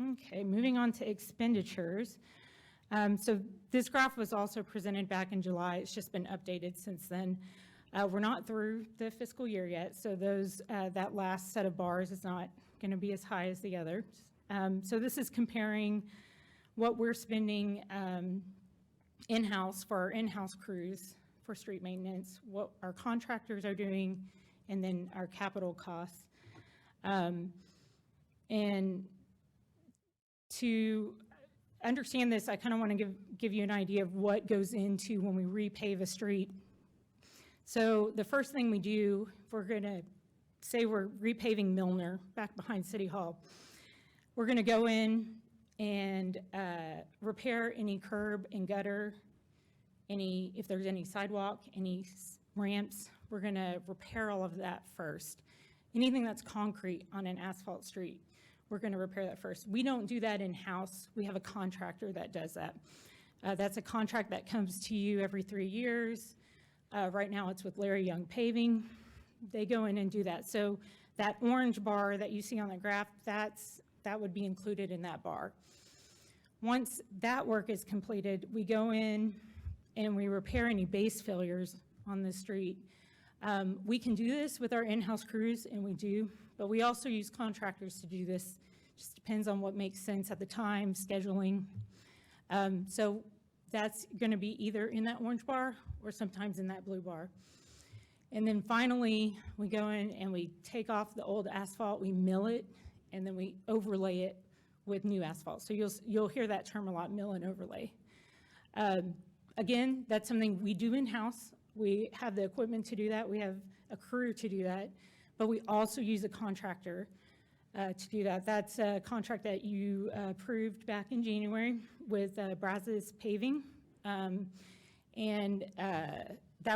Okay, moving on to expenditures. So this graph was also presented back in July. It's just been updated since then. We're not through the fiscal year yet, so that last set of bars is not going to be as high as the others. So this is comparing what we're spending in-house for our in-house crews for street maintenance, what our contractors are doing, and then our capital costs. And to understand this, I kind of want to give you an idea of what goes into when we repave a street. So the first thing we do, if we're going to say we're repaving Milner back behind City Hall, we're going to go in and repair any curb and gutter, if there's any sidewalk, any ramps, we're going to repair all of that first. Anything that's concrete on an asphalt street, we're going to repair that first. We don't do that in-house. We have a contractor that does that. That's a contract that comes to you every 3 years. Right now it's with Larry Young Paving. They go in and do that. So that orange bar that you see on the graph, that would be included in that bar. Once that work is completed, we go in and we repair any base failures on the street. We can do this with our in-house crews, and we do, but we also use contractors to do this. Just depends on what makes sense at the time, scheduling. So that's going to be either in that orange bar or sometimes in that blue bar. And then finally, we go in and we take off the old asphalt, we mill it, and then we overlay it with new asphalt. So you'll hear that term a lot, mill and overlay. Again, that's something we do in-house. We have the equipment to do that. We have a crew to do that, but we also use a contractor to do that. That's a contract that you approved back in January with Brazos Paving.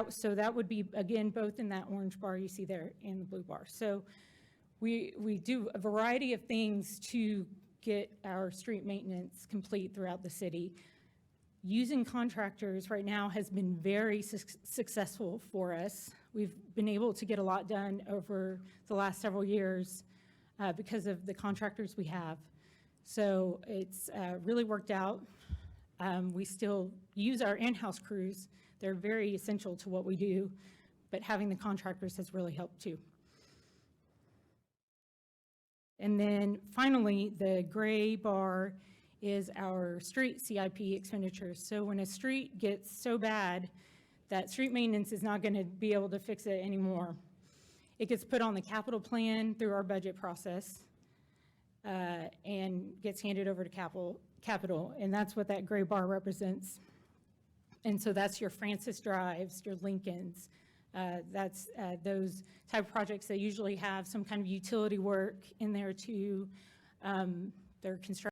So that would be, again, both in that orange bar you see there and the blue bar. So we do a variety of things to get our street maintenance complete throughout the city. Using contractors right now has been very successful for us. We've been able to get a lot done over the last several years because of the contractors we have. So it's really worked out. We still use our in-house crews. They're very essential to what we do, but having the contractors has really helped too. And then finally, the gray bar is our street CIP expenditures. So when a street gets so bad that street maintenance is not going to be able to fix it anymore, it gets put on the capital plan through our budget process and gets handed over to capital, and that's what that gray bar represents. And so that's your Francis Drives, your Lincolns. That's those type of projects that usually have some kind of utility work in there too. They're construction